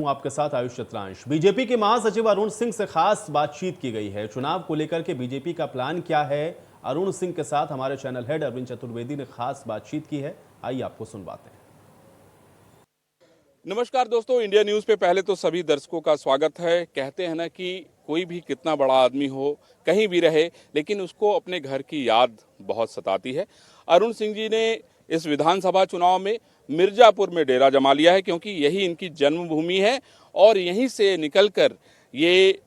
हूं आपके साथ आयुष चतुरांश। बीजेपी के महासचिव अरुण सिंह से खास बातचीत की गई है। चुनाव को लेकर के बीजेपी का प्लान क्या है, अरुण सिंह के साथ हमारे चैनल हेड अरविंद चतुर्वेदी ने खास बातचीत की है। आइए आपको सुनवाते हैं। नमस्कार दोस्तों, इंडिया न्यूज़ पे पहले तो सभी दर्शकों का स्वागत है। कहते हैं ना कि कोई भी कितना बड़ा आदमी हो, कहीं भी रहे, लेकिन उसको अपने घर की याद बहुत सताती है। अरुण सिंह जी ने इस विधानसभा चुनाव में मिर्जापुर में डेरा जमा लिया है, क्योंकि यही इनकी जन्मभूमि है और यहीं से निकलकर ये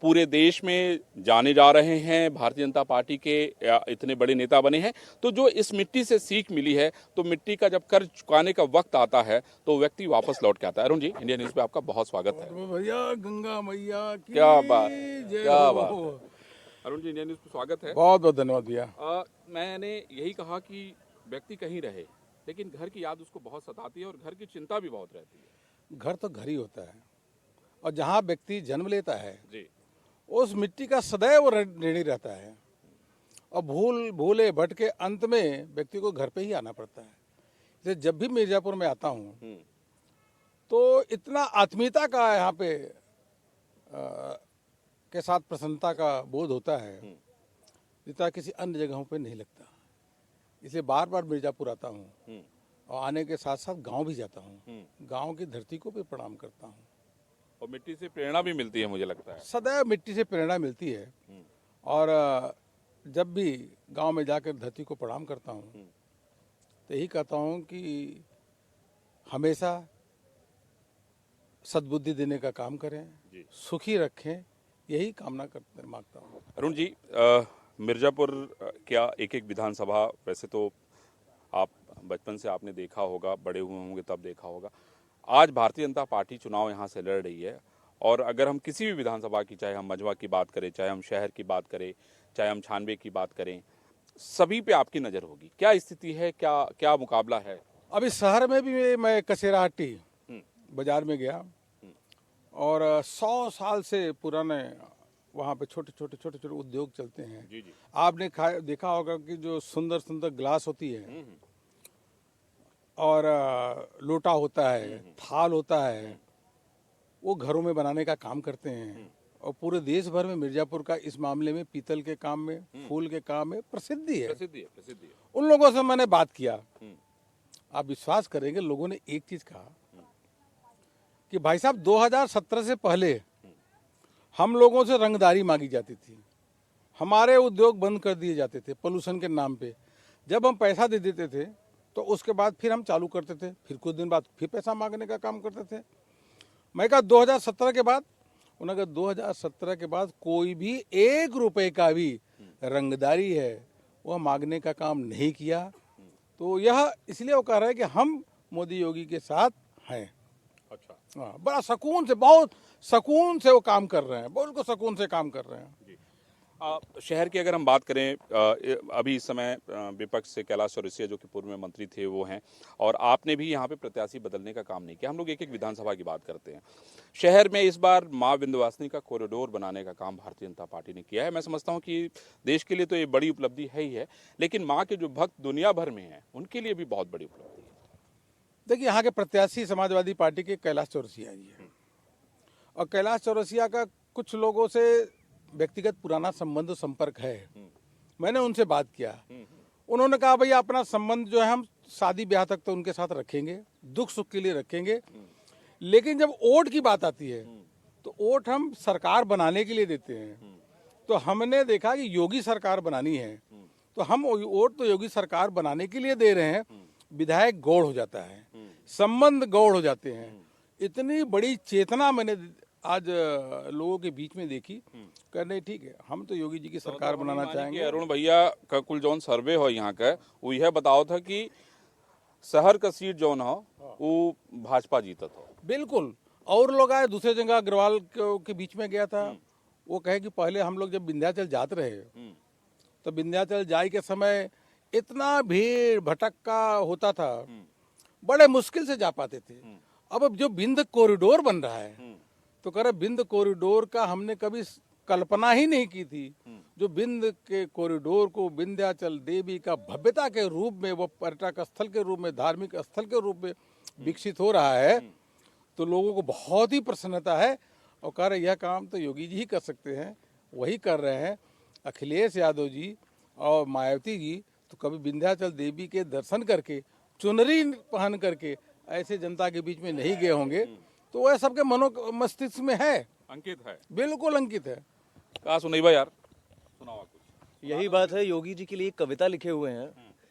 पूरे देश में जाने जा रहे हैं। भारतीय जनता पार्टी के इतने बड़े नेता बने हैं, तो जो इस मिट्टी से सीख मिली है, तो मिट्टी का जब कर्ज चुकाने का वक्त आता है तो व्यक्ति वापस लौट के आता है। अरुण जी, इंडिया न्यूज़ पे आपका बहुत स्वागत है। भैया गंगा मैया की क्या बात, जय क्या हो। बात है। अरुण जी, इंडिया न्यूज़ पे स्वागत है। बहुत बहुत धन्यवाद भैया। मैंने यही कहा कि व्यक्ति कहीं रहे, लेकिन घर की याद उसको बहुत सताती है और घर की चिंता भी बहुत रहती है। घर तो घर ही होता है, और जहाँ व्यक्ति जन्म लेता है जी, उस मिट्टी का सदैव ऋणी रहता है, और भूले भटके अंत में व्यक्ति को घर पे ही आना पड़ता है। इसलिए जब भी मिर्जापुर में आता हूँ तो इतना आत्मीयता का यहाँ पे के साथ प्रसन्नता का बोध होता है जितना किसी अन्य जगहों पे नहीं लगता। इसलिए बार बार मिर्जापुर आता हूँ, और आने के साथ साथ गांव भी जाता हूँ। गांव की धरती को भी प्रणाम करता हूँ, और मिट्टी से प्रेरणा भी मिलती है, मुझे लगता है। सदैव मिट्टी से प्रेरणा मिलती है। और जब भी गांव में जाकर धरती को प्रणाम करता हूँ तो यही कहता हूँ कि हमेशा सद्बुद्धि देने का काम करें, सुखी रखें, यही कामना करते मांगता हूँ। अरुण जी, मिर्जापुर क्या एक एक विधानसभा, वैसे तो आप बचपन से आपने देखा होगा, बड़े हुए होंगे तब देखा होगा। आज भारतीय जनता पार्टी चुनाव यहाँ से लड़ रही है, और अगर हम किसी भी विधानसभा की, चाहे हम मझवा की बात करें, चाहे हम शहर की बात करें, चाहे हम छानबे की बात करें, सभी पे आपकी नज़र होगी। क्या स्थिति है, क्या क्या मुकाबला है? अभी शहर में भी मैं कसेराहट्टी बाजार में गया, और 100 साल से पुराने वहाँ पे छोटे छोटे उद्योग चलते हैं। जी जी। आपने देखा होगा कि जो सुंदर सुंदर ग्लास होती है, और लोटा होता है, थाल होता है, वो घरों में बनाने का काम करते हैं। और पूरे देश भर में मिर्जापुर का इस मामले में पीतल के काम में, फूल के काम में प्रसिद्धि है। प्रसिद्धि है। उन लोगों से मैंने बात किया, आप विश्वास करेंगे, लोगों ने एक चीज कहा कि भाई साहब 2017 से पहले हम लोगों से रंगदारी मांगी जाती थी, हमारे उद्योग बंद कर दिए जाते थे पोल्यूशन के नाम पे। जब हम पैसा दे देते थे तो उसके बाद फिर हम चालू करते थे, फिर कुछ दिन बाद फिर पैसा मांगने का काम करते थे। मैं कहा 2017 के बाद, उन्होंने कहा 2017 के बाद कोई भी 1 रुपए का भी रंगदारी है वह मांगने का काम नहीं किया। तो यह इसलिए वो कह रहे हैं कि हम मोदी योगी के साथ हैं। अच्छा। हाँ, बड़ा सुकून से, बहुत सुकून से वो काम कर रहे हैं, बिल्कुल सुकून से काम कर रहे हैं। शहर की अगर हम बात करें, अभी इस समय विपक्ष से कैलाश चौरसिया, जो कि पूर्व में मंत्री थे, वो हैं, और आपने भी यहाँ पे प्रत्याशी बदलने का काम नहीं किया। हम लोग एक एक विधानसभा की बात करते हैं। शहर में इस बार माँ विंध्यवासिनी का कॉरिडोर बनाने का काम भारतीय जनता पार्टी ने किया है। मैं समझता हूँ कि देश के लिए तो ये बड़ी उपलब्धि है ही है, लेकिन माँ के जो भक्त दुनिया भर में हैं उनके लिए भी बहुत बड़ी उपलब्धि है। देखिए, यहाँ के प्रत्याशी समाजवादी पार्टी के कैलाश चौरसिया जी हैं, और कैलाश चौरसिया का कुछ लोगों से व्यक्तिगत पुराना संबंध संपर्क है। मैंने उनसे बात किया, उन्होंने कहा भैया अपना संबंध जो है हम शादी ब्याह तक तो उनके साथ रखेंगे, दुख सुख के लिए रखेंगे, लेकिन जब वोट की बात आती है तो वोट हम सरकार बनाने के लिए देते हैं। तो हमने देखा कि योगी सरकार बनानी है, तो हम वोट तो योगी सरकार बनाने के लिए दे रहे हैं। विधायक गौड़ हो जाता है, संबंध गौड़ हो जाते हैं। इतनी बड़ी चेतना मैंने आज लोगों के बीच में देखी। कर नहीं, ठीक है, हम तो योगी जी की सरकार बनाना चाहेंगे। अरुण भैया का कुल जौन सर्वे हो यहाँ का, वो यह बताओ था कि शहर का सीट जौन हो वो भाजपा जीतत हो। बिल्कुल। और लोग आए, दूसरे जगह अग्रवाल के बीच में गया था, वो कहे कि पहले हम लोग जब विंध्याचल जाते रहे तो विंध्याचल जाए के समय इतना भीड़ भटक्का होता था, बड़े मुश्किल से जा पाते थे। अब जो विंध्य कॉरिडोर बन रहा है, तो कह रहे विंध्य कॉरिडोर का हमने कभी कल्पना ही नहीं की थी। जो विंध्य के कॉरिडोर को विंध्याचल देवी का भव्यता के रूप में, वो पर्यटक स्थल के रूप में, धार्मिक स्थल के रूप में विकसित हो रहा है, तो लोगों को बहुत ही प्रसन्नता है और कह रहे यह काम तो योगी जी ही कर सकते हैं, वही कर रहे हैं। अखिलेश यादव जी और मायावती जी तो कभी विंध्याचल देवी के दर्शन करके चुनरी पहन करके ऐसे जनता के बीच में नहीं गए होंगे, तो वह सबके मनो मस्तिष्क में है, अंकित है। बिल्कुल अंकित है। कहा सुनई भाई यार, सुनाओ कुछ। यही बात है, योगी जी के लिए एक कविता लिखे हुए हैं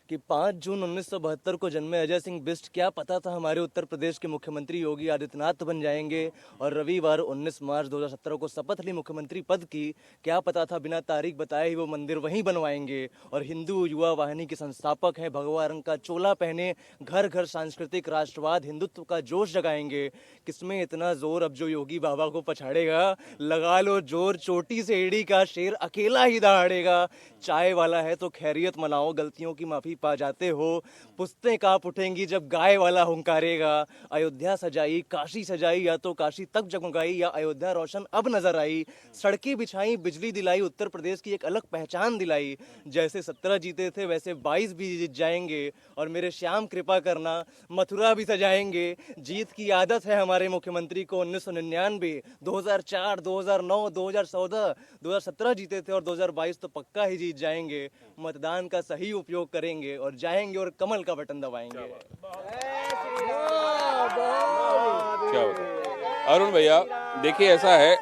कि 5 जून 1972 को जन्मे अजय सिंह बिष्ट, क्या पता था हमारे उत्तर प्रदेश के मुख्यमंत्री योगी आदित्यनाथ बन जाएंगे। और रविवार 19 मार्च 2017 को शपथ ली मुख्यमंत्री पद की, क्या पता था बिना तारीख बताए ही वो मंदिर वहीं बनवाएंगे। और हिंदू युवा वाहिनी के संस्थापक हैं, भगवा रंग का चोला पहने घर घर सांस्कृतिक राष्ट्रवाद हिंदुत्व का जोश जगाएंगे। किसमें इतना जोर अब जो योगी बाबा को पछाड़ेगा, लगा लो जोर चोटी से एड़ी का शेर अकेला ही दहाड़ेगा। चाय वाला है तो खैरियत मनाओ, गलतियों की माफी पा जाते हो, पुश्तें कांप उठेंगी जब गाय वाला हुंकारेगा। अयोध्या सजाई काशी सजाई, या तो काशी तक जगमगाई या अयोध्या रोशन अब नजर आई। सड़कें बिछाई बिजली दिलाई, उत्तर प्रदेश की एक अलग पहचान दिलाई। जैसे 17 जीते थे वैसे 22 भी जीत जाएंगे। और मेरे श्याम कृपा करना, मथुरा भी सजाएंगे। जीत की आदत है हमारे मुख्यमंत्री को। 1999, 2004, 2009, 2014, 2017 जीते थे और 2022 तो पक्का ही जीत जाएंगे। मतदान का सही उपयोग करेंगे और जाएंगे और कमल का बटन दबाएंगे। क्या बात है अरुण भैया, देखिए ऐसा है,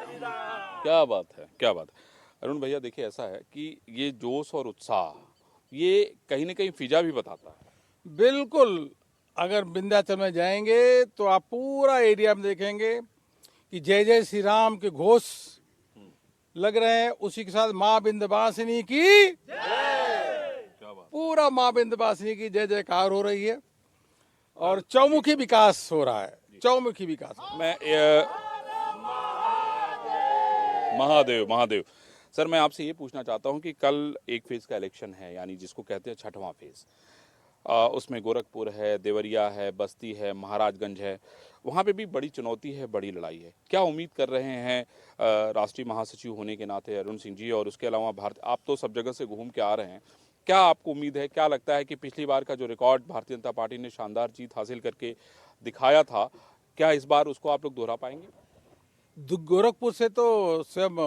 क्या बात है, क्या बात है अरुण भैया, देखिए ऐसा है कि ये जोश और उत्साह ये कहीं ना कहीं फिजा भी बताता है। बिल्कुल, अगर विंध्याचल में जाएंगे तो आप पूरा एरिया में देखेंगे कि जय जय श्री राम के घोष लग रहे हैं। उसी के साथ माँ विंध्यवासिनी की पूरा माँ विंध्यवासिनी की जय जयकार हो रही है और चौमुखी विकास हो रहा है, चौमुखी विकास। मैं महादेव महादेव सर, मैं आपसे ये पूछना चाहता हूं कि कल एक फेज का इलेक्शन है, यानी जिसको कहते हैं छठवां फेज। उसमें गोरखपुर है, देवरिया है, बस्ती है, महाराजगंज है, वहाँ पे भी बड़ी चुनौती है, बड़ी लड़ाई है। क्या उम्मीद कर रहे हैं राष्ट्रीय महासचिव होने के नाते अरुण सिंह जी, और उसके अलावा भारत, आप तो सब जगह से घूम के आ रहे हैं, क्या आपको उम्मीद है, क्या लगता है कि पिछली बार का जो रिकॉर्ड भारतीय जनता पार्टी ने शानदार जीत हासिल करके दिखाया था, क्या इस बार उसको आप लोग दोहरा पाएंगे? गोरखपुर से तो स्वयं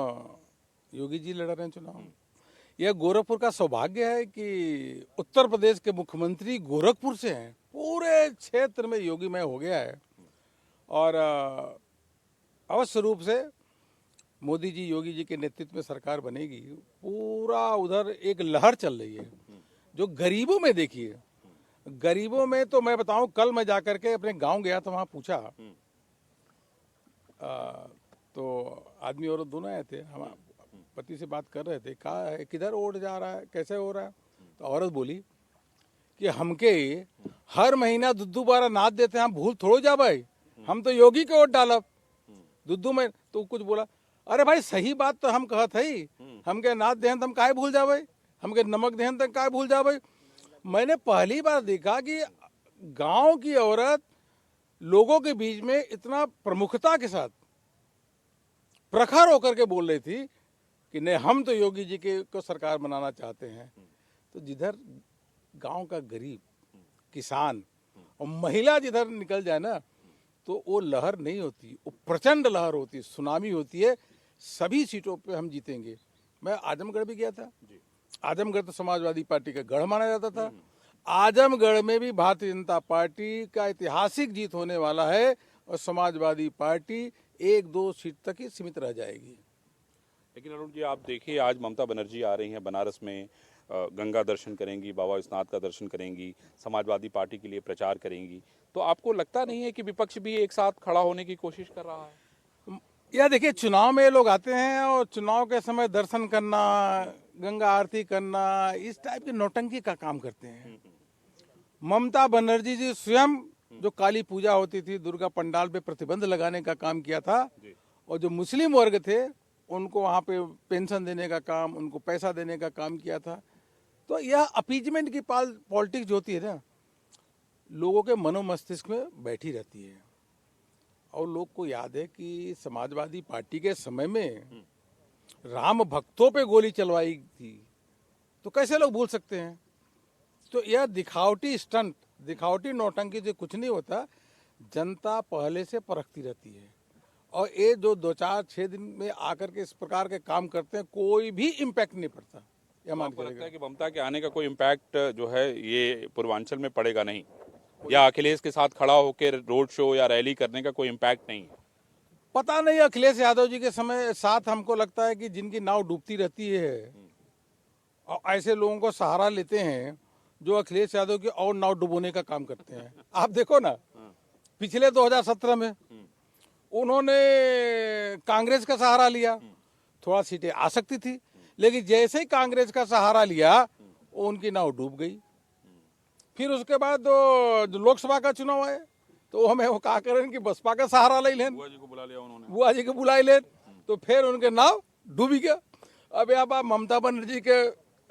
योगी जी लड़ रहे हैं चुनाव। यह गोरखपुर का सौभाग्य है कि उत्तर प्रदेश के मुख्यमंत्री गोरखपुर से हैं। पूरे क्षेत्र में योगीमय हो गया है और अवश्य रूप से मोदी जी योगी जी के नेतृत्व में सरकार बनेगी। पूरा उधर एक लहर चल रही है जो गरीबों में, देखिए गरीबों में तो मैं बताऊं, कल मैं जाकर के अपने गांव गया था, वहां पूछा तो आदमी औरत दोनों आए थे, हम पति से बात कर रहे थे, कहा है किधर वोट जा रहा है, कैसे हो रहा है। तो औरत बोली कि हमके हर महीना दुद्दू बारा नाद देते हैं, हम भूल थोड़ो जा भाई, हम तो योगी के वोट डालब दुद्दू में। तो कुछ बोला, अरे भाई सही बात तो हम कहत है, हमके नाद देहन तो हम काहे भूल जावे, हमके नमक देहन तो काहे भूल जावे। मैंने पहली बार देखा कि गांव की औरत लोगों के बीच में इतना प्रमुखता के साथ प्रखर होकर के बोल रही थी कि नहीं, हम तो योगी जी के को सरकार बनाना चाहते हैं। तो जिधर गांव का गरीब, किसान और महिला जिधर निकल जाए ना, तो वो लहर नहीं होती, वो प्रचंड लहर होती है, सुनामी होती है। सभी सीटों पे हम जीतेंगे। मैं आजमगढ़ भी गया था। आजमगढ़ तो समाजवादी पार्टी का गढ़ माना जाता था। आजमगढ़ में भी भारतीय जनता पार्टी का ऐतिहासिक जीत होने वाला है और समाजवादी पार्टी 1-2 सीट तक ही सीमित रह जाएगी। लेकिन अरुण जी, आप देखिए आज ममता बनर्जी आ रही हैं बनारस में, गंगा दर्शन करेंगी, बाबा विश्वनाथ का दर्शन करेंगी, समाजवादी पार्टी के लिए प्रचार करेंगी, तो आपको लगता नहीं है कि विपक्ष भी एक साथ खड़ा होने की कोशिश कर रहा है? या देखिए, चुनाव में लोग आते हैं और चुनाव के समय दर्शन करना, गंगा आरती करना, इस टाइप की नौटंकी का काम करते हैं। ममता बनर्जी जी स्वयं जो काली पूजा होती थी, दुर्गा पंडाल पे प्रतिबंध लगाने का काम किया था, और जो मुस्लिम वर्ग थे उनको वहाँ पे पेंशन देने का काम, उनको पैसा देने का काम किया था। तो यह अपीजमेंट की पॉलिटिक्स जो होती है ना, लोगों के मनोमस्तिष्क में बैठी रहती है। और लोग को याद है कि समाजवादी पार्टी के समय में राम भक्तों पे गोली चलवाई थी, तो कैसे लोग भूल सकते हैं। तो यह दिखावटी स्टंट, दिखावटी नौटंकी से कुछ नहीं होता। जनता पहले से परखती रहती है और ये जो 2-4-6 दिन में आकर के इस प्रकार के काम करते हैं, कोई भी इम्पैक्ट नहीं पड़ता। ये मान आपको के लगता है कि ममता के आने का कोई इम्पैक्ट जो है ये पूर्वांचल में पड़ेगा नहीं, या अखिलेश के साथ खड़ा होकर रोड शो या रैली करने का कोई इम्पैक्ट नहीं है? पता नहीं, अखिलेश यादव जी के समय साथ हमको लगता है कि जिनकी नाव डूबती रहती है और ऐसे लोगों को सहारा लेते हैं जो अखिलेश यादव की और नाव डुबोने का काम करते हैं। आप देखो ना, पिछले 2017 में उन्होंने कांग्रेस का सहारा लिया, थोड़ा सीटें आ सकती थी, लेकिन जैसे ही कांग्रेस का सहारा लिया उनकी नाव डूब गई। फिर उसके बाद जो लोकसभा का चुनाव आए तो हमें वो कहा करें कि बसपा का सहारा ले लें, बुआ जी को बुला लिया उन्होंने, बुआ जी को बुलाई लें, तो फिर उनके नाव डूबी गया। अब यहाँ बार ममता बनर्जी के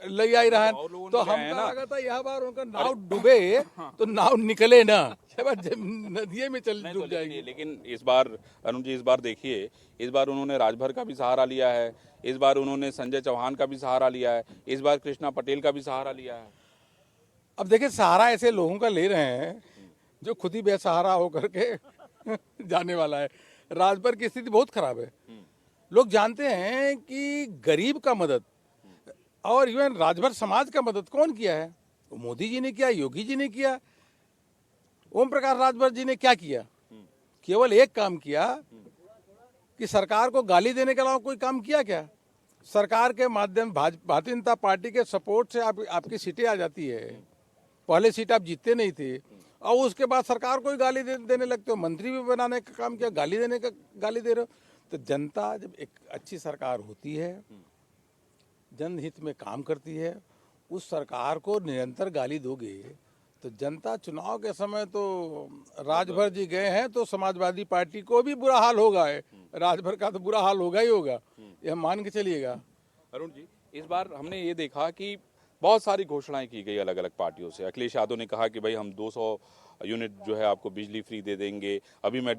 ले आई रहा है, तो हम लगा था यहाँ बार उनका नाव डूबे तो नाव निकले ना, नदिये में चल डूब जाएगी। लेकिन इस बार अरुण जी, इस बार देखिए, इस बार उन्होंने राजभर का भी सहारा लिया है, इस बार उन्होंने संजय चौहान का भी सहारा लिया है, इस बार कृष्णा पटेल का भी सहारा लिया है। अब देखिए, सहारा ऐसे लोगों का ले रहे हैं जो खुद ही बेसहारा होकर के जाने वाला है। राजभर की स्थिति बहुत खराब है। लोग जानते हैं कि गरीब का मदद और इवन राजभर समाज का मदद कौन किया है? तो मोदी जी ने किया, योगी जी ने किया, ओम प्रकाश राजभर जी ने क्या किया? केवल एक काम किया कि सरकार को गाली देने के अलावा कोई काम किया क्या? सरकार के माध्यम भारतीय जनता पार्टी के सपोर्ट से आपकी सीटें आ जाती है। पहले सीट आप जीतते नहीं थे और उसके बाद सरकार को ही गाली देने लगते हो। मंत्री भी बनाने का काम किया, गाली दे रहे हो। तो जनता जब एक अच्छी सरकार होती है, जनहित में काम करती है, उस सरकार को निरंतर गाली दोगे तो जनता चुनाव के समय तो राजभर जी गए हैं तो समाजवादी पार्टी को भी बुरा हाल होगा, राजभर का तो बुरा हाल होगा ही होगा, ये हम मान के चलिएगा। अरुण जी, इस बार हमने ये देखा कि बहुत सारी घोषणाएं की गई अलग अलग पार्टियों से। अखिलेश यादव ने कहा कि भाई हम 200 यूनिट जो है आपको बिजली फ्री दे देंगे। अभी मैं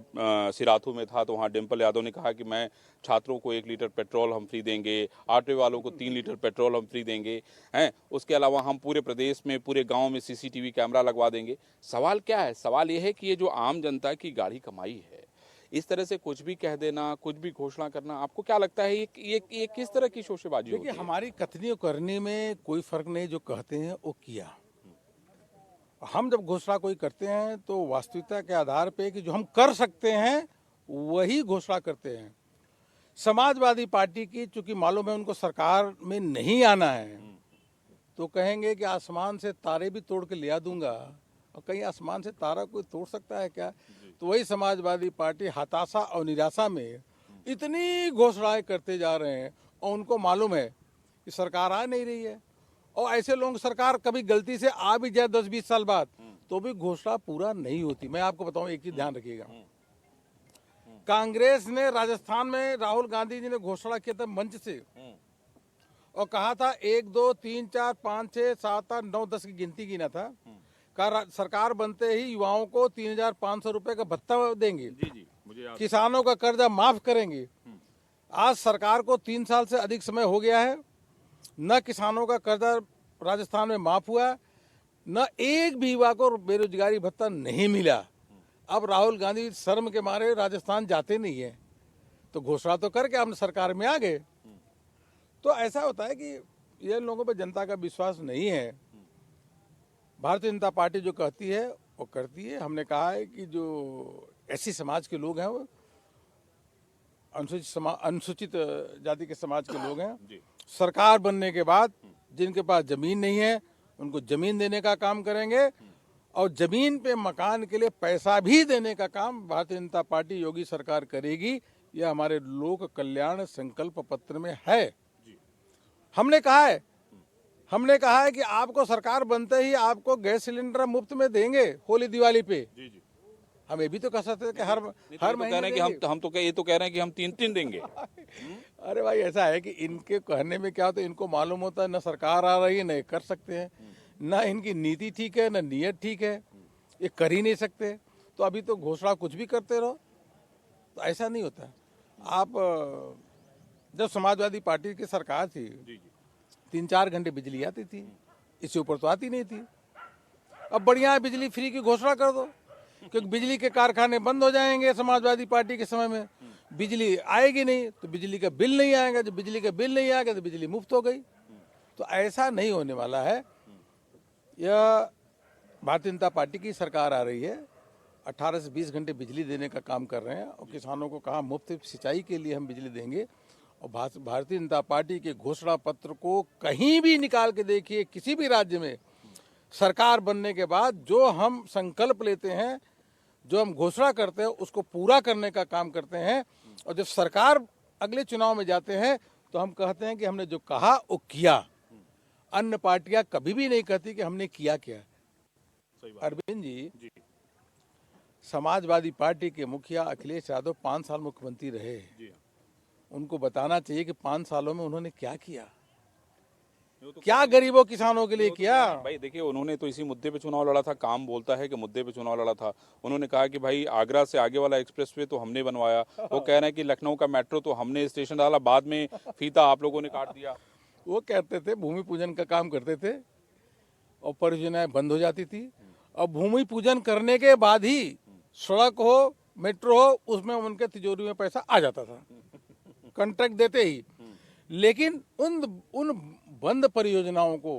सिराथू में था तो वहाँ डिम्पल यादव ने कहा कि मैं छात्रों को 1 लीटर पेट्रोल हम फ्री देंगे, ऑटो वालों को 3 लीटर पेट्रोल हम फ्री देंगे हैं। उसके अलावा हम पूरे प्रदेश में, पूरे गांव में CCTV कैमरा लगवा देंगे। सवाल क्या है? सवाल ये है कि ये जो आम जनता की गाढ़ी कमाई है, इस तरह से कुछ भी कह देना, कुछ भी घोषणा करना, आपको क्या लगता है ये किस तरह की शोशेबाजी होती है? देखिए, हमारी कथनी करने में कोई फर्क नहीं, जो कहते हैं वो किया। हम जब घोषणा कोई करते हैं तो वास्तविकता के आधार पे कि जो हम कर सकते हैं वही घोषणा करते हैं। समाजवादी पार्टी की चूंकि मालूम है उनको सरकार में नहीं आना है, तो कहेंगे कि आसमान से तारे भी तोड़ के ले दूंगा, और कहीं आसमान से तारा कोई तोड़ सकता है क्या? तो वही समाजवादी पार्टी हताशा और निराशा में इतनी घोषणाएं करते जा रहे हैं और उनको मालूम है कि सरकार आ नहीं रही है। और ऐसे लोग, सरकार कभी गलती से आ भी जाए 10-20 साल बाद तो भी घोषणा पूरा नहीं होती। मैं आपको बताऊं, एक चीज ध्यान रखिएगा, कांग्रेस ने राजस्थान में राहुल गांधी जी ने घोषणा किया था मंच से और कहा था 1 2 3 4 5 6 7 8 9 10 की गिनती गिना था। सरकार बनते ही युवाओं को 3,500 रुपए का भत्ता देंगे, जी मुझे याद, किसानों का कर्जा माफ करेंगे। आज सरकार को 3 साल से अधिक समय हो गया है, न किसानों का कर्जा राजस्थान में माफ हुआ, न एक भी युवा को बेरोजगारी भत्ता नहीं मिला। अब राहुल गांधी शर्म के मारे राजस्थान जाते नहीं है, तो घोषणा तो करके हम सरकार में आ गए। तो ऐसा होता है कि ये लोगों पर जनता का विश्वास नहीं है। भारतीय जनता पार्टी जो कहती है वो करती है। हमने कहा है कि जो ऐसी समाज के लोग हैं, वो अनुसूचित जाति के समाज के लोग हैं, सरकार बनने के बाद जिनके पास जमीन नहीं है उनको जमीन देने का काम करेंगे और जमीन पे मकान के लिए पैसा भी देने का काम भारतीय जनता पार्टी योगी सरकार करेगी। यह हमारे लोक कल्याण संकल्प पत्र में है। हमने कहा है कि आपको सरकार बनते ही आपको गैस सिलेंडर मुफ्त में देंगे होली दिवाली पे। हम ये भी तो कह सकते हैं कि हर महीने कि हम तो ये तो कह रहे हैं कि हम 3 देंगे। अरे भाई, ऐसा है कि इनके कहने में क्या होता है, इनको मालूम होता है न सरकार आ रही है न ये कर सकते हैं, न इनकी नीति ठीक है न नीयत ठीक है, ये कर ही नहीं सकते। तो अभी तो घोषणा कुछ भी करते रहो, तो ऐसा नहीं होता। आप जब समाजवादी पार्टी की सरकार थी 3-4 घंटे बिजली आती थी, इससे ऊपर तो आती नहीं थी। अब बढ़िया बिजली फ्री की घोषणा कर दो। क्योंकि बिजली के कारखाने बंद हो जाएंगे समाजवादी पार्टी के समय में, बिजली आएगी नहीं तो बिजली का बिल नहीं आएगा, जब बिजली का बिल नहीं आएगा तो बिजली मुफ्त हो गई। तो ऐसा नहीं होने वाला है। यह भारतीय जनता पार्टी की सरकार आ रही है, 18 से 20 घंटे बिजली देने का काम कर रहे हैं और किसानों को कहा मुफ्त सिंचाई के लिए हम बिजली देंगे। और भारतीय जनता पार्टी के घोषणा पत्र को कहीं भी निकाल के देखिए, किसी भी राज्य में सरकार बनने के बाद जो हम संकल्प लेते हैं, जो हम घोषणा करते हैं, उसको पूरा करने का काम करते हैं। और जब सरकार अगले चुनाव में जाते हैं तो हम कहते हैं कि हमने जो कहा वो किया। अन्य पार्टियां कभी भी नहीं कहती कि हमने किया क्या। अरविंद जी, समाजवादी पार्टी के मुखिया अखिलेश यादव 5 साल मुख्यमंत्री रहे। उनको बताना चाहिए कि 5 सालों में उन्होंने क्या किया, क्या गरीबों किसानों के लिए किया। भाई देखिए, उन्होंने तो इसी मुद्दे पे चुनाव लड़ा था। काम बोलता है कि मुद्दे पे चुनाव लड़ा था। उन्होंने कहा कि भाई आगरा से आगे वाला एक्सप्रेसवे तो हमने बनवाया। वो कह रहे हैं कि लखनऊ का मेट्रो तो हमने स्टेशन डाला, बाद में फीता आप लोगों ने काट दिया। वो कहते थे भूमि पूजन का काम करते थे और परियोजनाएं बंद हो जाती थी। और भूमि पूजन करने के बाद ही सड़क हो, मेट्रो हो, उसमें उनके तिजोरी में पैसा आ जाता था, कॉन्ट्रैक्ट देते ही। लेकिन उन बंद परियोजनाओं को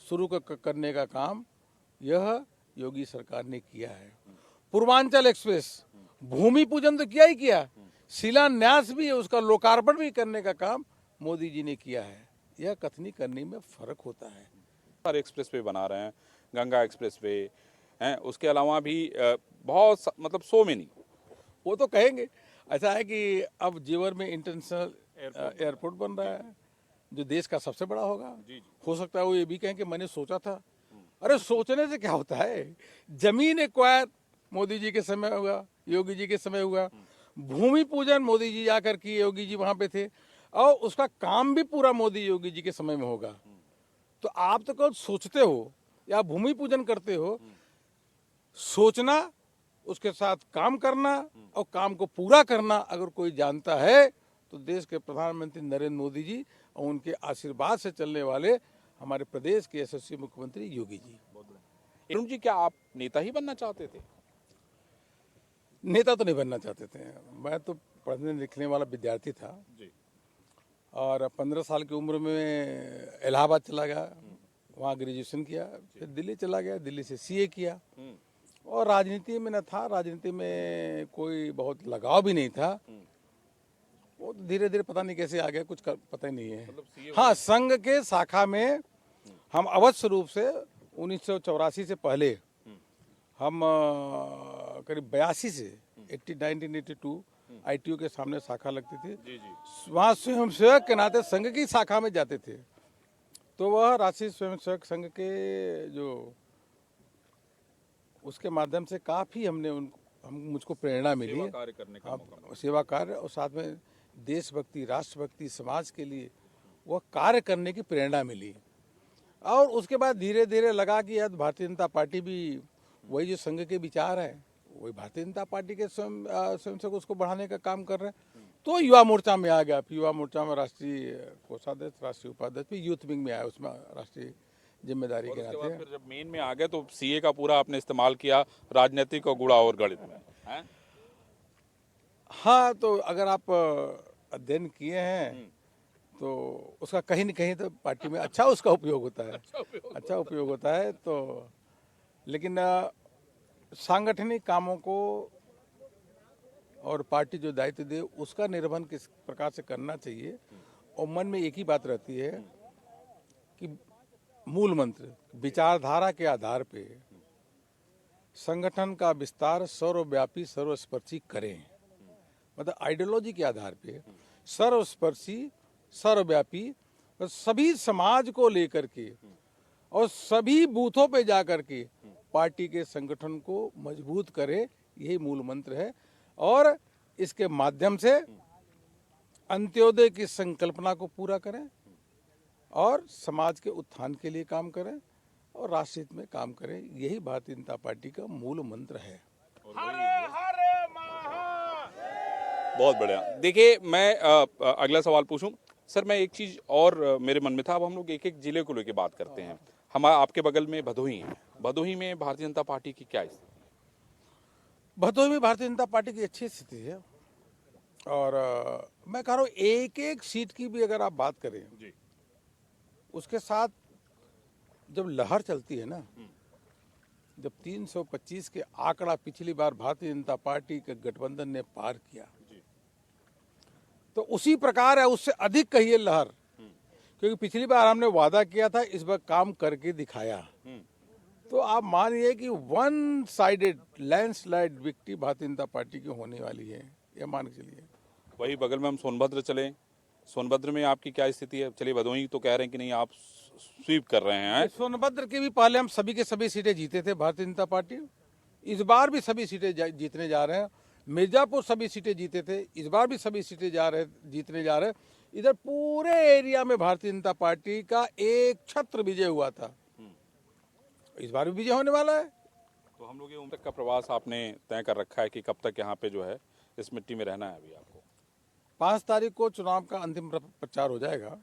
शुरू करने का काम यह योगी सरकार ने किया है। पूर्वांचल एक्सप्रेस भूमि पूजन तो किया ही किया, शिलान्यास भी, उसका लोकार्पण भी करने का काम मोदी जी ने किया है। यह कथनी करनी में फर्क होता है। हर एक्सप्रेस वे बना रहे हैं, गंगा एक्सप्रेस वे हैं, उसके अलावा भी बहुत मतलब सो मेनी। वो तो कहेंगे। ऐसा है कि अब जेवर में इंटरनेशनल एयरपोर्ट बन रहा है जो देश का सबसे बड़ा होगा। हो सकता है वो ये भी कहें कि मैंने सोचा था। अरे सोचने से क्या होता है। जमीन एक्वायर मोदी जी के समय हुआ, योगी जी के समय हुआ। भूमि पूजन मोदी जी जाकर किए, योगी जी वहां पे थे, और उसका काम भी पूरा मोदी योगी जी के समय में होगा। तो आप तो कल सोचते हो या भूमि पूजन करते हो। सोचना, उसके साथ काम करना और काम को पूरा करना अगर कोई जानता है तो देश के प्रधानमंत्री नरेंद्र मोदी जी और उनके आशीर्वाद से चलने वाले हमारे प्रदेश के यशस्वी मुख्यमंत्री योगी जी। अरुण जी, क्या आप नेता ही बनना चाहते थे? नेता तो नहीं बनना चाहते थे। मैं तो पढ़ने लिखने वाला विद्यार्थी था जी। और 15 साल की उम्र में इलाहाबाद चला गया, वहाँ ग्रेजुएशन किया, फिर दिल्ली चला गया, दिल्ली से सीए किया। और राजनीति में न था, राजनीति में कोई बहुत लगाव भी नहीं था। वो धीरे धीरे पता नहीं कैसे आ गया, कुछ पता ही नहीं है। हाँ, संघ के शाखा में हम अवश्य रूप से 1984 से पहले हम करीब 82 से 1982 आईटीओ के सामने शाखा लगती थी। वहाँ स्वयंसेवक के नाते संघ की शाखा में जाते थे। तो वह राष्ट्रीय स्वयंसेवक संघ के जो उसके माध्यम से काफ़ी मुझको प्रेरणा मिली, सेवा कार्य करने का मौका। सेवा कार्य, और साथ में देशभक्ति, राष्ट्रभक्ति, समाज के लिए वह कार्य करने की प्रेरणा मिली। और उसके बाद धीरे धीरे लगा कि यार भारतीय जनता पार्टी भी वही जो संघ के विचार है, वही भारतीय जनता पार्टी के स्वयं से उसको बढ़ाने का काम कर रहे हैं। तो युवा मोर्चा में आ गया। फिर युवा मोर्चा में राष्ट्रीय कोषाध्यक्ष, राष्ट्रीय उपाध्यक्ष, फिर यूथ विंग में आया, उसमें राष्ट्रीय जिम्मेदारी के नाते। फिर जब मेन में आ गए तो सीए का पूरा आपने इस्तेमाल किया राजनीतिक और गुणा और गणित में, हैं? हाँ, तो अगर आप अध्ययन किए हैं तो उसका कहीं न कहीं तो पार्टी में अच्छा उसका उपयोग होता है। अच्छा उपयोग होता है। तो लेकिन सांगठनिक कामों को और पार्टी जो दायित्व दे उसका निर्वहन किस प्रकार से करना चाहिए। और मन में एक ही बात रहती है कि मूल मंत्र विचारधारा के आधार पे संगठन का विस्तार सर्वव्यापी, सर्वस्पर्शी करें। मतलब आइडियोलॉजी के आधार पे सर्वस्पर्शी, सर्वव्यापी, सभी समाज को लेकर के और सभी बूथों पे जाकर के पार्टी के संगठन को मजबूत करे, यही मूल मंत्र है। और इसके माध्यम से अंत्योदय की संकल्पना को पूरा करें और समाज के उत्थान के लिए काम करें और राष्ट्र हित में काम करें। यही भारतीय जनता पार्टी का मूल मंत्र है। बहुत बढ़िया। देखिए, मैं अगला सवाल पूछूं सर। मैं एक चीज और मेरे मन में था। अब हम लोग एक एक जिले को लेकर बात करते हैं। हमारा आपके बगल में भदोही है। भदोही में भारतीय जनता पार्टी की क्या स्थिति? भदोही में भारतीय जनता पार्टी की अच्छी स्थिति है और मैं कह रहा हूँ एक एक सीट की भी अगर आप बात करें जी। उसके साथ जब लहर चलती है ना, जब 325 के आंकड़ा पिछली बार भारतीय जनता पार्टी के गठबंधन ने पार किया, तो उसी प्रकार है, उससे अधिक कहिए लहर, क्योंकि पिछली बार हमने वादा किया था, इस बार काम करके दिखाया। तो आप मानिए कि one sided landslide victory Bharatiya Janata party की होने वाली है, ये मान के चलिए। वही बगल में हम सोनभद्र चले, सोनभद्र में आपकी क्या स्थिति है? चलिए भदोही तो कह रहे हैं कि नहीं, आप स्वीप कर रहे हैं। सोनभद्र के भी पहले हम सभी के सभी सीटें जीते थे भारतीय जनता पार्टी, इस बार भी सभी सीटें जीतने जा रहे हैं। मिर्जापुर सभी सीटें जीते थे, इस बार भी सभी सीटें जीतने जा रहे हैं। इधर पूरे एरिया में भारतीय जनता पार्टी का एक छत्र विजय हुआ था, इस बार भी विजय होने वाला है। तो हम लोग ये उम्र तक का प्रवास आपने तय कर रखा है कि कब तक यहाँ पे जो है इस मिट्टी में रहना है अभी आपको? 5 तारीख को चुनाव का अंतिम प्रचार हो जाएगा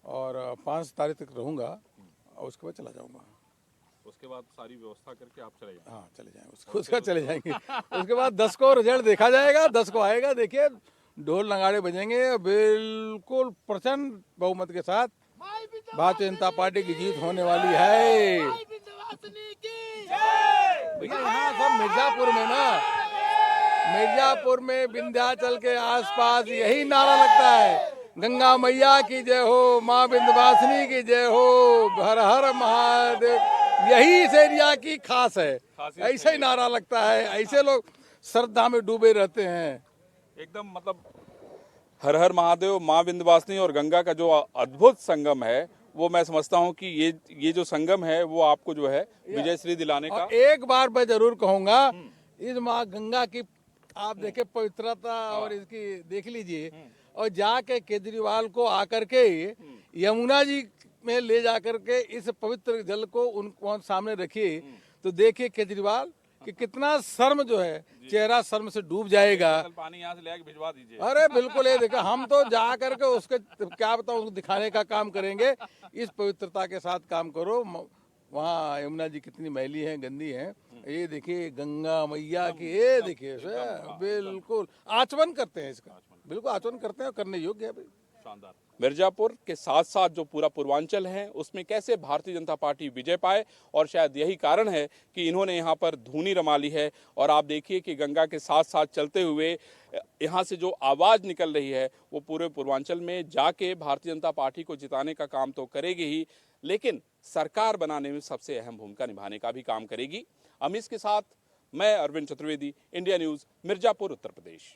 और 5 तारीख तक रहूंगा और उसके बाद चला जाऊंगा। उसके बाद सारी व्यवस्था करके आप चले जाएंगे? हाँ चले जाएंगे, उसके बाद चले जाएंगे। उसके बाद 10 को रिजल्ट देखा जाएगा, 10 को आएगा, देखिए ढोल नगाड़े बजेंगे, बिल्कुल प्रचंड बहुमत के साथ भारतीय जनता पार्टी की जीत होने वाली है। भैया यहाँ सब मिर्जापुर में ना, मिर्जापुर में विंध्याचल के आसपास यही नारा लगता है, गंगा मैया की जय हो, माँ विंध्यवासिनी की जय हो, हर हर महादेव। यही इस एरिया की खास है, ऐसे ही नारा लगता है, ऐसे लोग श्रद्धा में डूबे रहते हैं। एकदम मतलब हर हर महादेव, माँ विंध्यवासिनी और गंगा का जो अद्भुत संगम है, वो मैं समझता हूँ कि ये जो संगम है वो आपको जो है विजय श्री दिलाने का। एक बार मैं जरूर कहूंगा, इस माँ गंगा की आप देखे पवित्रता और इसकी देख लीजिए, और जाके केजरीवाल को आकर के यमुना जी में ले जाकर के इस पवित्र जल को उनको सामने रखिए, तो देखिए केजरीवाल कि कितना शर्म जो है, चेहरा शर्म से डूब जाएगा। पानी यहाँ से ले आके भिजवा दीजिए। अरे बिल्कुल, ये देखो हम तो जा करके उसके क्या बताऊं, उसको दिखाने का काम करेंगे। इस पवित्रता के साथ काम करो। वहाँ यमुना जी कितनी मैली है, गंदी है, ये देखिए गंगा मैया की, ये देखिए बिल्कुल आचमन करते हैं इसका, बिल्कुल आचमन करते हैं, करने योग्य है भाई। शानदार। मिर्जापुर के साथ साथ जो पूरा पूर्वांचल है उसमें कैसे भारतीय जनता पार्टी विजय पाए, और शायद यही कारण है कि इन्होंने यहाँ पर धूनी रमा ली है। और आप देखिए कि गंगा के साथ साथ चलते हुए यहाँ से जो आवाज़ निकल रही है वो पूरे पूर्वांचल में जाके भारतीय जनता पार्टी को जिताने का काम तो करेगी ही, लेकिन सरकार बनाने में सबसे अहम भूमिका निभाने का भी काम करेगी। अमीश के साथ मैं अरविंद चतुर्वेदी, इंडिया न्यूज़, मिर्जापुर, उत्तर प्रदेश।